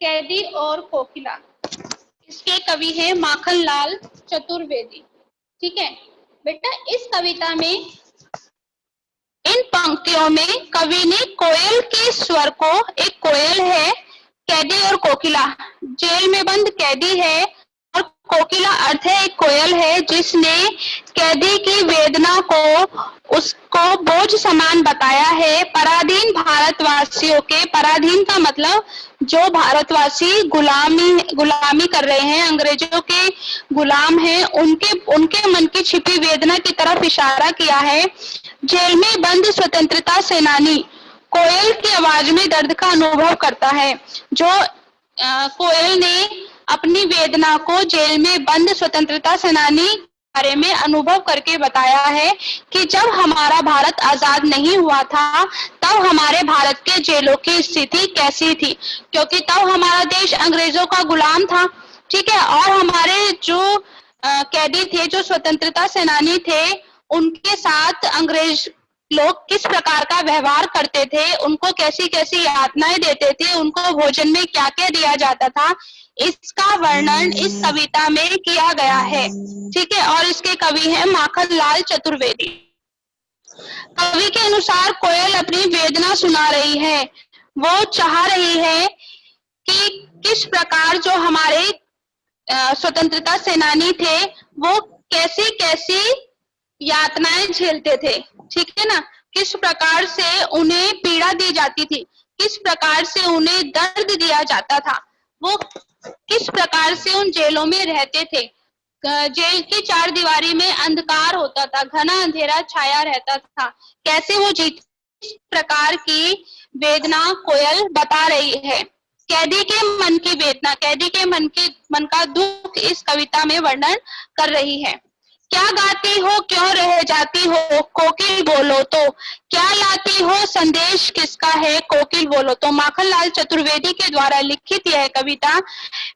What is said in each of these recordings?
कैदी और कोकिला। इसके कवि हैं माखनलाल चतुर्वेदी। ठीक है बेटा, इस कविता में इन पंक्तियों में कवि ने कोयल के स्वर को, एक कोयल है, कैदी और कोकिला, जेल में बंद कैदी है और कोकिला अर्थ है एक कोयल है जिसने कैदी की वेदना को उसको बोझ समान बताया है। पराधीन भारतवासियों के, पराधीन का मतलब जो भारतवासी गुलामी कर रहे हैं, अंग्रेजों के गुलाम हैं, उनके मन की छिपी वेदना की तरफ इशारा किया है। जेल में बंद स्वतंत्रता सेनानी कोयल की आवाज में दर्द का अनुभव करता है। जो कोयल ने अपनी वेदना को जेल में बंद स्वतंत्रता सेनानी बारे में अनुभव करके बताया है कि जब हमारा भारत आजाद नहीं हुआ था तब हमारे भारत के जेलों की स्थिति कैसी थी, क्योंकि तब हमारा देश अंग्रेजों का गुलाम था। ठीक है, और हमारे जो कैदी थे, जो स्वतंत्रता सेनानी थे, उनके साथ अंग्रेज लोग किस प्रकार का व्यवहार करते थे, उनको कैसी कैसी यातनाएं देते थे, उनको भोजन में क्या क्या दिया जाता था, इसका वर्णन इस कविता में किया गया है। ठीक है, और इसके कवि हैं माखनलाल चतुर्वेदी। कवि के अनुसार कोयल अपनी वेदना सुना रही है। वो चाह रही है कि किस प्रकार जो हमारे स्वतंत्रता सेनानी थे वो कैसी कैसी यातनाएं झेलते थे। ठीक है ना, किस प्रकार से उन्हें पीड़ा दी जाती थी, किस प्रकार से उन्हें दर्द दिया जाता था, वो किस प्रकार से उन जेलों में रहते थे। जेल की चार दीवारी में अंधकार होता था, घना अंधेरा छाया रहता था, कैसे वो जीते, इस प्रकार की वेदना कोयल बता रही है। कैदी के मन की वेदना, कैदी के मन का दुख इस कविता में वर्णन कर रही है। क्या गाती हो, क्यों रह जाती हो, कोकिल बोलो तो, क्या लाती हो, संदेश किसका है, कोकिल बोलो तो। माखनलाल चतुर्वेदी के द्वारा लिखित यह कविता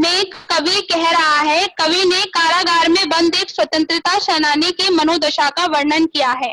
में कवि कह रहा है, कवि ने कारागार में बंद एक स्वतंत्रता सेनानी की मनोदशा का वर्णन किया है।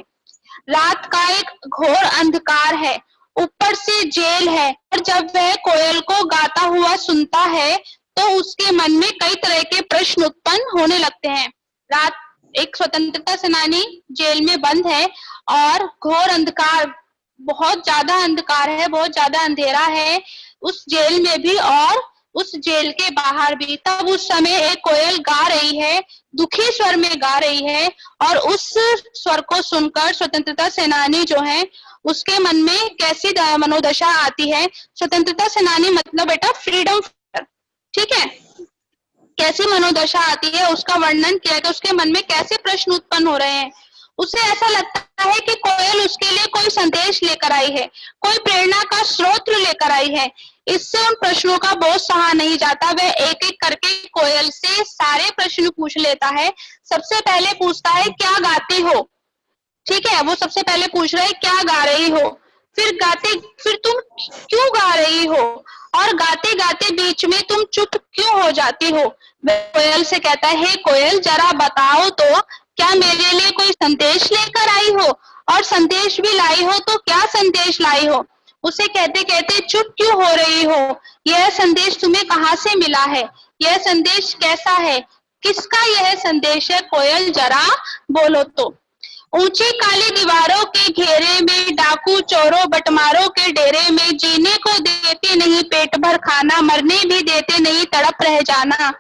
रात का एक घोर अंधकार है, ऊपर से जेल है, और जब वह कोयल को गाता हुआ सुनता है तो उसके मन में कई तरह के प्रश्न उत्पन्न होने लगते हैं। रात, एक स्वतंत्रता सेनानी जेल में बंद है और घोर अंधकार, बहुत ज्यादा अंधकार है, बहुत ज्यादा अंधेरा है उस जेल में भी और उस जेल के बाहर भी। तब उस समय एक कोयल गा रही है, दुखी स्वर में गा रही है, और उस स्वर को सुनकर स्वतंत्रता सेनानी जो है उसके मन में कैसी मनोदशा आती है। स्वतंत्रता सेनानी मतलब बेटा फ्रीडम फाइटर। ठीक है, कैसी मनोदशा आती है उसका वर्णन किया गया, उसके मन में कैसे प्रश्न उत्पन्न हो रहे हैं। उसे ऐसा लगता है कि कोयल उसके लिए कोई संदेश लेकर आई है, कोई प्रेरणा का स्रोत लेकर आई है। इससे उन प्रश्नों का बोझ सहा नहीं जाता। वह एक एक करके कोयल से सारे प्रश्न पूछ लेता है। सबसे पहले पूछता है क्या गाती हो। ठीक है, वो सबसे पहले पूछ रहा है क्या गा रही हो, फिर तुम क्यों गा रही हो, और गाते गाते बीच में तुम चुप क्यों हो जाती हो। कोयल से कहता है, हे कोयल जरा बताओ तो, क्या मेरे लिए कोई संदेश लेकर आई हो, और संदेश भी लाई हो तो क्या संदेश लाई हो। उसे कहते कहते चुप क्यों हो रही हो, यह संदेश तुम्हें कहाँ से मिला है, यह संदेश कैसा है, किसका यह संदेश है, कोयल जरा बोलो तो। ऊंची काली दीवारों के घेरे में, डाकू चोरों बटमारों के डेरे में, जीने को देते नहीं पेट भर खाना, मरने भी देते नहीं तड़प रह जाना।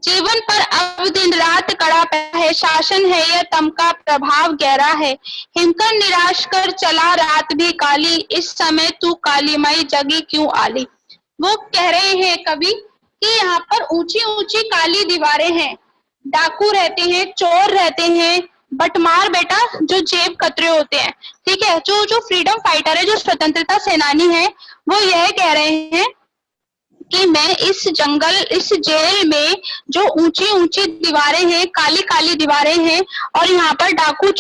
जीवन पर अब दिन रात कड़ा है, शासन है यह तम का प्रभाव गहरा है, हिमकर निराश कर चला रात भी काली, इस समय तू कालीमई जगी क्यों आली। वो कह रहे हैं कवि कि यहाँ पर ऊंची ऊंची काली दीवारें हैं, डाकू रहते हैं, चोर रहते हैं, बटमार बेटा जो जेब कतरे होते हैं। ठीक है, जो फ्रीडम फाइटर है, जो स्वतंत्रता सेनानी है, वो यह कह रहे हैं कि मैं इस जंगल, इस जेल में जो ऊंची ऊंची दीवारें हैं, काली काली दीवारें हैं, और यहाँ पर डाकू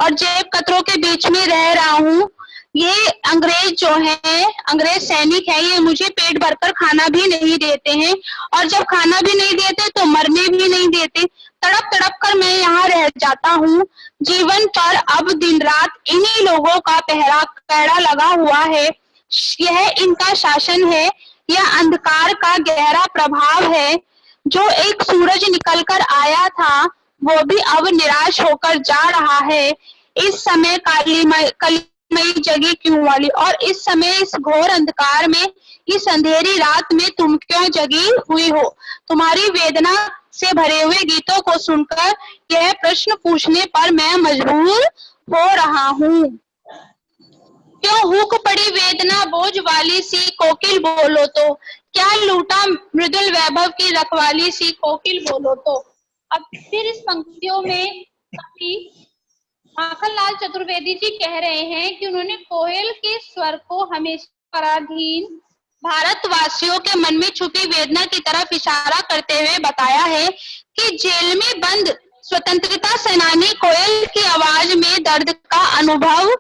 और जेब कतरों के बीच में रह रहा हूँ। ये अंग्रेज जो है, अंग्रेज सैनिक है, ये मुझे पेट भरकर खाना भी नहीं देते हैं, और जब खाना भी नहीं देते तो मरने भी नहीं देते। तड़प तड़प कर मैं यहाँ रह जाता हूँ। जीवन पर अब दिन रात इन्हीं लोगों का पहरा लगा हुआ है, यह इनका शासन है, यह अंधकार का गहरा प्रभाव है। जो एक सूरज निकलकर आया था वो भी अब निराश होकर जा रहा है। इस समय कलीमयी जगी क्यों वाली, और इस समय इस घोर अंधकार में, इस अंधेरी रात में तुम क्यों जगी हुई हो? तुम्हारी वेदना से भरे हुए गीतों को सुनकर यह प्रश्न पूछने पर मैं मजबूर हो रहा हूँ। क्यों हुक पड़ी वेदना बोझ वाली सी, कोकिल बोलो तो। क्या लूटा मृदुल वैभव की रखवाली सी, कोकिल बोलो तो। अब फिर इस पंक्तियों में कवि माखनलाल चतुर्वेदी जी कह रहे हैं कि उन्होंने कोयल के स्वर को हमेशा पराधीन भारतवासियों के मन में छुपी वेदना की तरफ इशारा करते हुए बताया है कि जेल में बंद स्वतंत्रता सेनानी कोयल की आवाज में दर्द का अनुभव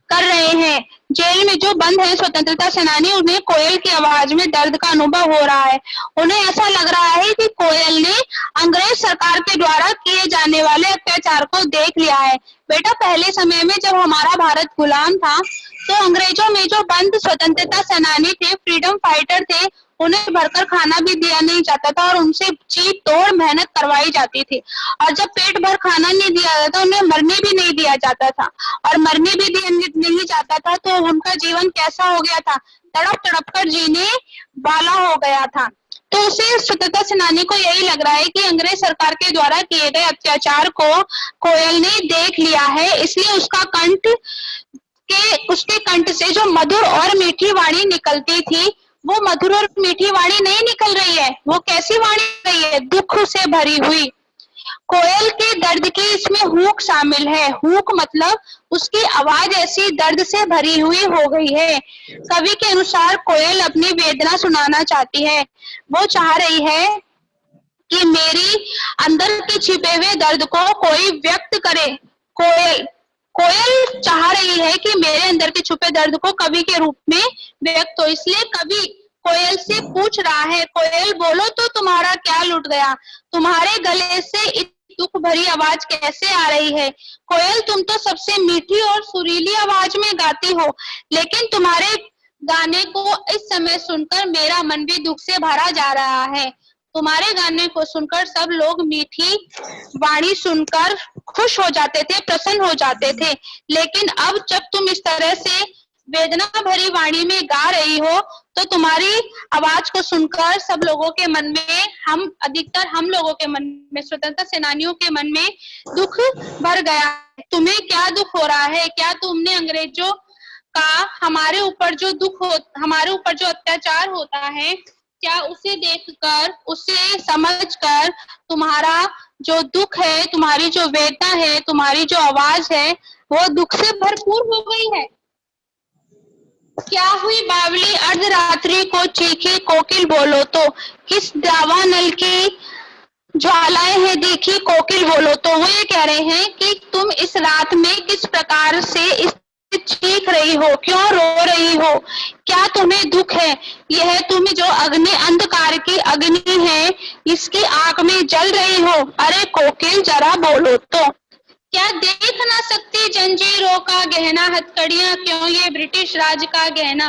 कर रहे हैं। जेल में जो बंद है स्वतंत्रता सेनानी, उन्हें कोयल की आवाज में दर्द का अनुभव हो रहा है। उन्हें ऐसा लग रहा है कि कोयल ने अंग्रेज सरकार के द्वारा किए जाने वाले अत्याचार को देख लिया है। बेटा, पहले समय में जब हमारा भारत गुलाम था तो अंग्रेजों में जो बंद स्वतंत्रता सेनानी थे, फ्रीडम फाइटर थे, उन्हें भरकर खाना भी दिया नहीं जाता था और उनसे जी तोड़ मेहनत करवाई जाती थी। और जब पेट भर खाना नहीं दिया जाता, उन्हें मरने भी नहीं दिया जाता था। और मरने भी नहीं जाता था तो उनका जीवन कैसा हो गया था? तड़प तड़प कर जीने वाला हो गया था। तो उसे स्वतंत्रता सेनानी को यही लग रहा है कि अंग्रेज सरकार के द्वारा किए गए अत्याचार को कोयल ने देख लिया है, इसलिए उसके कंठ से जो मधुर और मीठी वाणी निकलती थी, वो मधुर और मीठी वाणी नहीं निकल रही है। वो कैसी वाणी रही है? दुख से भरी हुई। कोयल के दर्द की इसमें हुक शामिल है। हुक मतलब उसकी आवाज ऐसी दर्द से भरी हुई हो गई है। कवि के अनुसार कोयल अपनी वेदना सुनाना चाहती है। वो चाह रही है कि मेरी अंदर के छिपे हुए दर्द को कोई व्यक्त करे। कोयल चाह रही है कि मेरे अंदर के छुपे दर्द को कवि के रूप में व्यक्त हो। इसलिए कवि कोयल से पूछ रहा है, कोयल बोलो तो तुम्हारा क्या लुट गया? तुम्हारे गले से दुख भरी आवाज कैसे आ रही है? कोयल, तुम तो सबसे मीठी और सुरीली आवाज में गाती हो, लेकिन तुम्हारे गाने को इस समय सुनकर मेरा मन भी दुख से भरा जा रहा है। तुम्हारे गाने को सुनकर सब लोग मीठी वाणी सुनकर खुश हो जाते थे, प्रसन्न हो जाते थे, लेकिन अब जब तुम इस तरह से वेदना भरी वाणी में गा रही हो तो तुम्हारी आवाज को सुनकर सब लोगों के मन में, हम लोगों के मन में, स्वतंत्रता सेनानियों के मन में दुख भर गया। तुम्हें क्या दुख हो रहा है? क्या तुमने अंग्रेजों का हमारे ऊपर जो अत्याचार होता है, क्या उसे देखकर, उसे समझकर तुम्हारा जो दुख है, तुम्हारी जो वेदना है, तुम्हारी जो आवाज है, वो दुख से भरपूर हो गई है? क्या हुई बावली अर्धरात्रि को चीखी कोकिल बोलो तो। किस दावानल की ज्वालाएं हैं देखी कोकिल बोलो तो। वो ये कह रहे हैं कि तुम इस रात में किस प्रकार से चीख रही हो, क्यों रो रही हो, क्या तुम्हें दुख है? यह तुम जो अंधकार की अग्नि है, इसकी आग में जल रही हो। अरे कोकिल, जरा बोलो तो। क्या देख ना सकती जंजीरों का गहना, हथकड़ियां क्यों ये ब्रिटिश राज का गहना?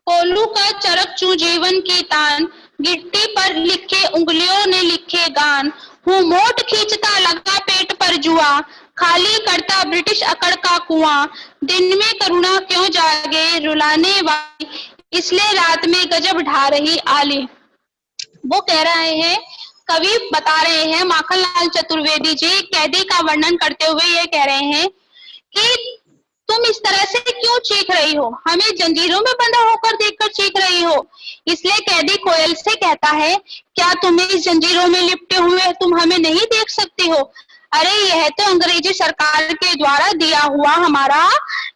कोलू का चरक चू जीवन की तान, गिट्टी पर लिखे उंगलियों ने लिखे गान। हूँ मोट खींचता लगा पेट पर जुआ, खाली करता ब्रिटिश अकड़ का कुआं। दिन में करुणा क्यों जागे रुलाने वाली, इसलिए रात में गजब ढा रही आली। वो कह रहे हैं, कवि बता रहे हैं, माखनलाल चतुर्वेदी जी कैदी का वर्णन करते हुए ये कह रहे हैं कि तुम इस तरह से क्यों चीख रही हो? हमें जंजीरों में बंधा होकर देखकर चीख रही हो। इसलिए कैदी कोयल से कहता है, क्या तुम्हें इस जंजीरों में लिपटे हुए तुम हमें नहीं देख सकती हो? अरे यह तो अंग्रेजी सरकार के द्वारा दिया हुआ हमारा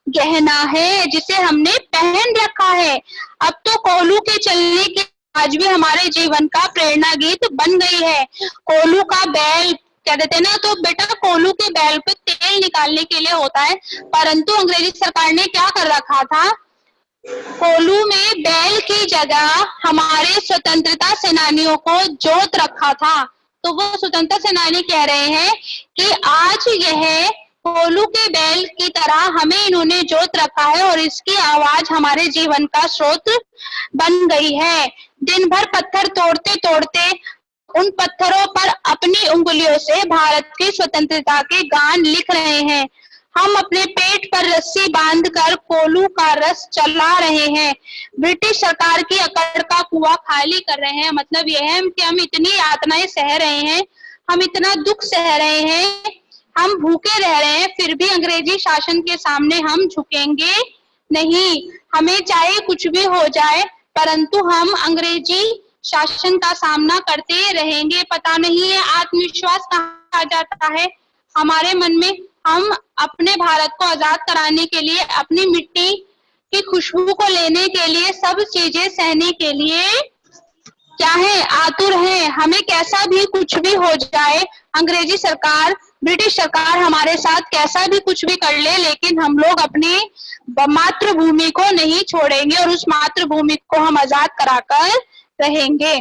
गहना है, जिसे हमने पहन रखा है। अब तो कोलू के चलने की आज भी हमारे जीवन का प्रेरणा गीत बन गई है। कोलू का बैल कह देते ना, तो बेटा कोलू के बैल पे तेल निकालने के लिए होता है, परंतु अंग्रेजी सरकार ने क्या कर रखा था, कोलू में बैल की जगह हमारे स्वतंत्रता सेनानियों को जोत रखा था। तो वो स्वतंत्रता सेनानी कह रहे हैं कि आज यह कोलू के बैल की तरह हमें इन्होंने जोत रखा है और इसकी आवाज हमारे जीवन का स्रोत बन गई है। दिन भर पत्थर तोड़ते तोड़ते उन पत्थरों पर अपनी उंगलियों से भारत की स्वतंत्रता के गान लिख रहे हैं। हम अपने पेट पर रस्सी बांधकर कोलू का रस चला रहे हैं। ब्रिटिश सरकार की अकड़ का कुआं खाली कर रहे हैं। मतलब यह है कि हम इतनी यातनाएं सह रहे हैं, हम इतना दुख सह रहे हैं, हम भूखे रह रहे हैं, फिर भी अंग्रेजी शासन के सामने हम झुकेंगे नहीं। हमें चाहे कुछ भी हो जाए, परंतु हम अंग्रेजी शासन का सामना करते रहेंगे। पता नहीं है आत्मविश्वास कहाँ आ जाता है हमारे मन में। हम अपने भारत को आजाद कराने के लिए, अपनी मिट्टी की खुशबू को लेने के लिए, सब चीजें सहने के लिए क्या है, आतुर हैं। हमें कैसा भी कुछ भी हो जाए, अंग्रेजी सरकार, ब्रिटिश सरकार हमारे साथ कैसा भी कुछ भी कर ले, लेकिन हम लोग अपनी मातृभूमि को नहीं छोड़ेंगे और उस मातृभूमि को हम आजाद कराकर रहेंगे।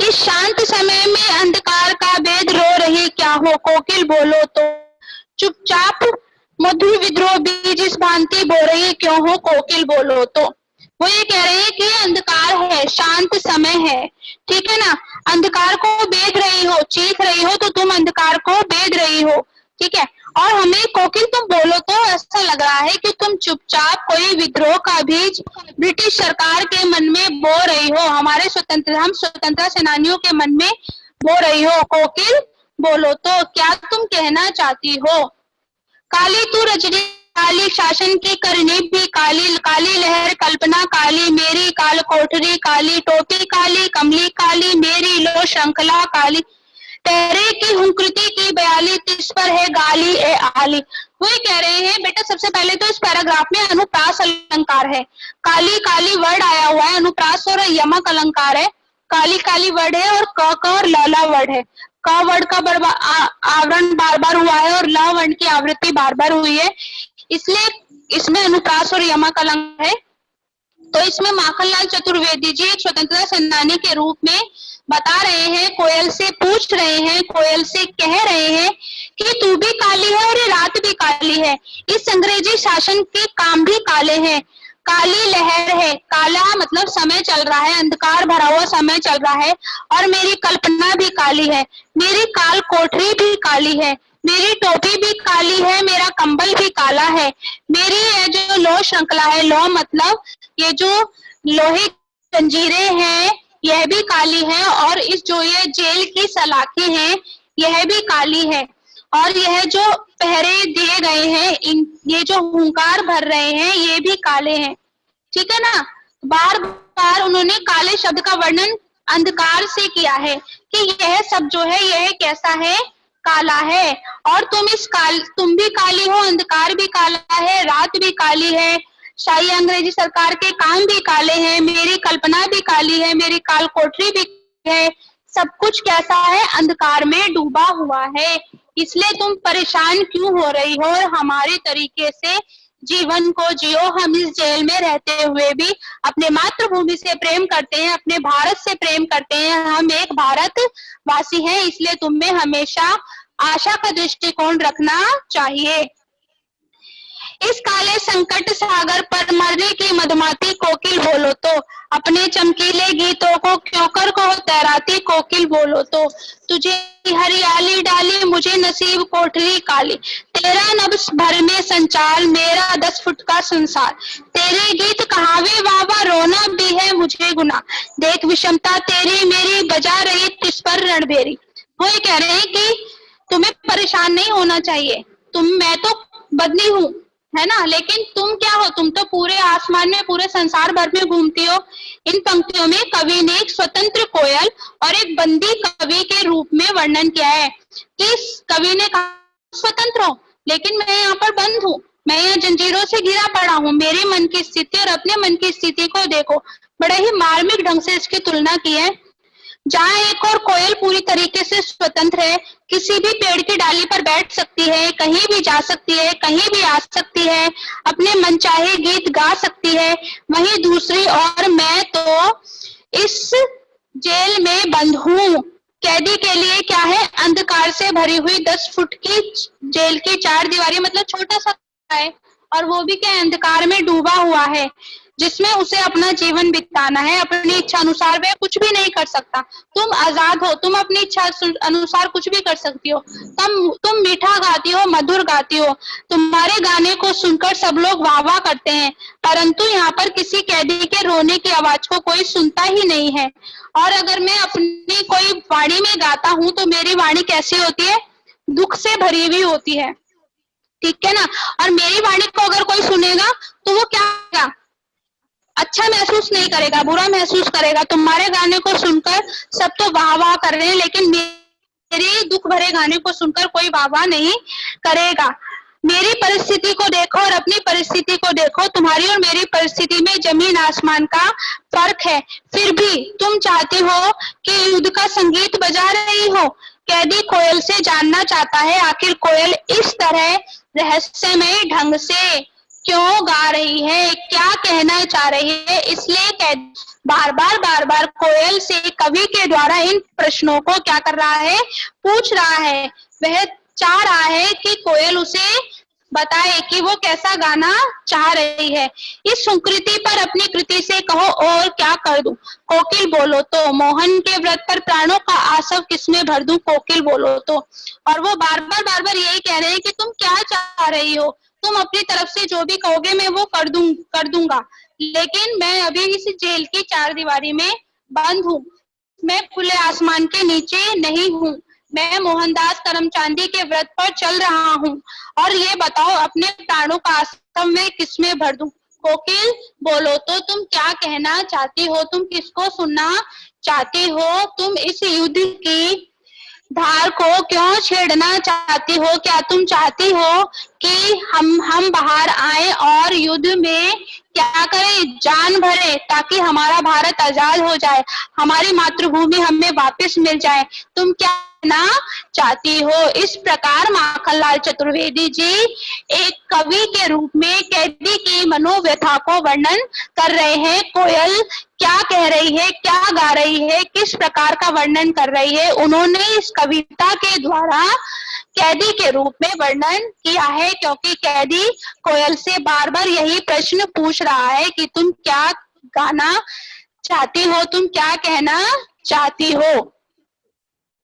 इस शांत समय में अंधकार का भेद रो रही क्या हो, कोकिल बोलो तो। चुपचाप मधुर विद्रोह बीज इस भांति बो रही क्यों हो, कोकिल बोलो तो। वो ये कह रहे हैं कि अंधकार है, शांत समय है, ठीक है ना। अंधकार को बेध रही हो, चीख रही हो, तो तुम अंधकार को बेध रही हो, ठीक है। और हमें कोकिल तुम बोलो तो ऐसा लग रहा है कि तुम चुपचाप कोई विद्रोह का बीज ब्रिटिश सरकार के मन में बो रही हो, हम स्वतंत्रता सेनानियों के मन में बो रही हो। कोकिल बोलो तो क्या तुम कहना चाहती हो। काली तू रजनी काली, शासन की करनी भी काली, काली लहर कल्पना काली, मेरी काल कोठरी काली, टोपी काली, कमली काली, मेरी लो श्रृंखला काली, तेरे की हुंकृति की बयाली, तिस पर है गाली ए आली। वो कह रहे हैं बेटा, सबसे पहले तो इस पैराग्राफ में अनुप्रास अलंकार है। काली काली वर्ड आया हुआ है, अनुप्रास और यमक अलंकार है। काली काली वर्ड है और क और ला वर्ड है। क वर्ड का आवरण बार बार हुआ है और ल वर्ड की आवृत्ति बार बार हुई है, इसलिए इसमें अनुप्रास और यमक अलंकार है। तो इसमें माखनलाल चतुर्वेदी जी एक स्वतंत्रता सेनानी के रूप में बता रहे हैं, कोयल से पूछ रहे हैं, कोयल से कह रहे हैं कि तू भी काली है और ये रात भी काली है, इस अंग्रेजी शासन के काम भी काले हैं। काली लहर है, काला मतलब समय चल रहा है, अंधकार भरा हुआ समय चल रहा है, और मेरी कल्पना भी काली है, मेरी काल कोठरी भी काली है, मेरी टोपी भी काली है, मेरा कंबल भी काला है, मेरी ये जो लौह श्रृंखला है, लौह मतलब ये जो लोहे की जंजीरें हैं यह भी काली है, और इस जो ये जेल की सलाखें हैं यह भी काली है, और यह जो पहरे दिए गए हैं, ये जो हुंकार भर रहे हैं ये भी काले हैं, ठीक है ना। बार बार उन्होंने काले शब्द का वर्णन अंधकार से किया है कि यह सब जो है यह कैसा है, काला है। और तुम भी काली हो, अंधकार भी काला है, रात भी काली है, शाही अंग्रेजी सरकार के काम भी काले हैं, मेरी कल्पना भी काली है, मेरी काल कोठरी भी है, सब कुछ कैसा है, अंधकार में डूबा हुआ है। इसलिए तुम परेशान क्यों हो रही हो और हमारे तरीके से जीवन को जियो। हम इस जेल में रहते हुए भी अपने मातृभूमि से प्रेम करते हैं, अपने भारत से प्रेम करते हैं, हम एक भारतवासी हैं, इसलिए तुम्हें हमेशा आशा का दृष्टिकोण रखना चाहिए। इस काले संकट सागर पर मरने की मधुमाती कोकिल बोलो तो, अपने चमकीले गीतों को क्यों कर को तैराती कोकिल बोलो तो, तुझे हरियाली डाली मुझे नसीब कोठरी काली, तेरा नब्ज भर में संचार मेरा 10 फुट का संसार, तेरे गीत कहावे वावा रोना भी है मुझे गुना, देख विषमता तेरी मेरी बजा रही तिस पर रणबेरी। वो ये कह रहे हैं कि तुम्हें परेशान नहीं होना चाहिए, मैं तो बदली हूँ, है ना, लेकिन तुम क्या हो, तुम तो पूरे आसमान में, पूरे संसार भर में घूमती हो। इन पंक्तियों में कवि ने एक स्वतंत्र कोयल और एक बंदी कवि के रूप में वर्णन किया है कि कवि ने कहा स्वतंत्र हो, लेकिन मैं यहाँ पर बंद हूँ, मैं यहाँ जंजीरों से घिरा पड़ा हूँ। मेरे मन की स्थिति और अपने मन की स्थिति को देखो, बड़े ही मार्मिक ढंग से इसकी तुलना की है। जहाँ एक और कोयल पूरी तरीके से स्वतंत्र है, किसी भी पेड़ की डाली पर बैठ सकती है, कहीं भी जा सकती है, कहीं भी आ सकती है, अपने मनचाहे गीत गा सकती है, वहीं दूसरी ओर मैं तो इस जेल में बंद हूँ। कैदी के लिए क्या है, अंधकार से भरी हुई 10 फुट की जेल की 4 दीवारी, मतलब छोटा सा है, और वो भी क्या अंधकार में डूबा हुआ है। जिसमें उसे अपना जीवन बिताना है। अपनी इच्छा अनुसार वह कुछ भी नहीं कर सकता। तुम आजाद हो, तुम अपनी इच्छा अनुसार कुछ भी कर सकती हो। तुम मीठा गाती हो, मधुर गाती हो, तुम्हारे गाने को सुनकर सब लोग वाह वाह करते हैं, परंतु यहाँ पर किसी कैदी के रोने की आवाज को कोई सुनता ही नहीं है। और अगर मैं अपनी कोई वाणी में गाता हूँ तो मेरी वाणी कैसी होती है? दुख से भरी हुई होती है, ठीक है ना। और मेरी वाणी को अगर कोई सुनेगा तो वो क्या करेगा? अच्छा महसूस नहीं करेगा, बुरा महसूस करेगा। तुम्हारे गाने को सुनकर सब तो वाह वाह कर रहे हैं, लेकिन मेरे दुख भरे गाने को सुनकर कोई वाह वाह नहीं करेगा। मेरी परिस्थिति को देखो और अपनी परिस्थिति को देखो, तुम्हारी और मेरी परिस्थिति में जमीन आसमान का फर्क है। फिर भी तुम चाहती हो कि युद्ध का संगीत बजा रही हो। कैदी कोयल से जानना चाहता है, आखिर कोयल इस तरह रहस्यमय ढंग से क्यों गा रही है, क्या कहना चाह रही है। इसलिए कैदी बार बार कोयल से कवि के द्वारा इन प्रश्नों को क्या कर रहा है? पूछ रहा है। वह चाह रहा है कि कोयल उसे बताए कि वो कैसा गाना चाह रही है। इस सुकृति पर अपनी कृति से कहो और क्या कर दूं। कोकिल बोलो तो, मोहन के व्रत पर प्राणों का आसव किसमें भर दूं। कोकिल बोलो तो। और वो बार बार यही कह रहे हैं कि तुम क्या चाह रही हो, तुम अपनी तरफ से जो भी कहोगे मैं वो कर दूंगा, लेकिन मैं अभी इस जेल की चारदीवारी में बंद हूँ, मैं खुले आसमान के नीचे नहीं हूँ, मैं मोहनदास करमचंदी के व्रत पर चल रहा हूँ। और ये बताओ अपने प्राणों का आसव में किसमें भर दूं। कोकिल बोलो तो, तुम क्या कहना चाहती हो, तुम किसको सुनना चाहती हो, तुम इस युद्ध की धार को क्यों छेड़ना चाहती हो। क्या तुम चाहती हो कि हम बाहर आए और युद्ध में क्या करें? जान भरे, ताकि हमारा भारत आजाद हो जाए, हमारी मातृभूमि हमें वापस मिल जाए। तुम क्या कहना चाहती हो। इस प्रकार माखनलाल चतुर्वेदी जी एक कवि के रूप में कैदी की मनोव्यथा को वर्णन कर रहे हैं। कोयल क्या कह रही है, क्या गा रही है, किस प्रकार का वर्णन कर रही है, उन्होंने इस कविता के द्वारा कैदी के रूप में वर्णन किया है। क्योंकि कैदी कोयल से बार बार यही प्रश्न पूछ रहा है कि तुम क्या गाना चाहती हो, तुम क्या कहना चाहती हो।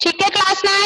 ठीक है क्लास 9।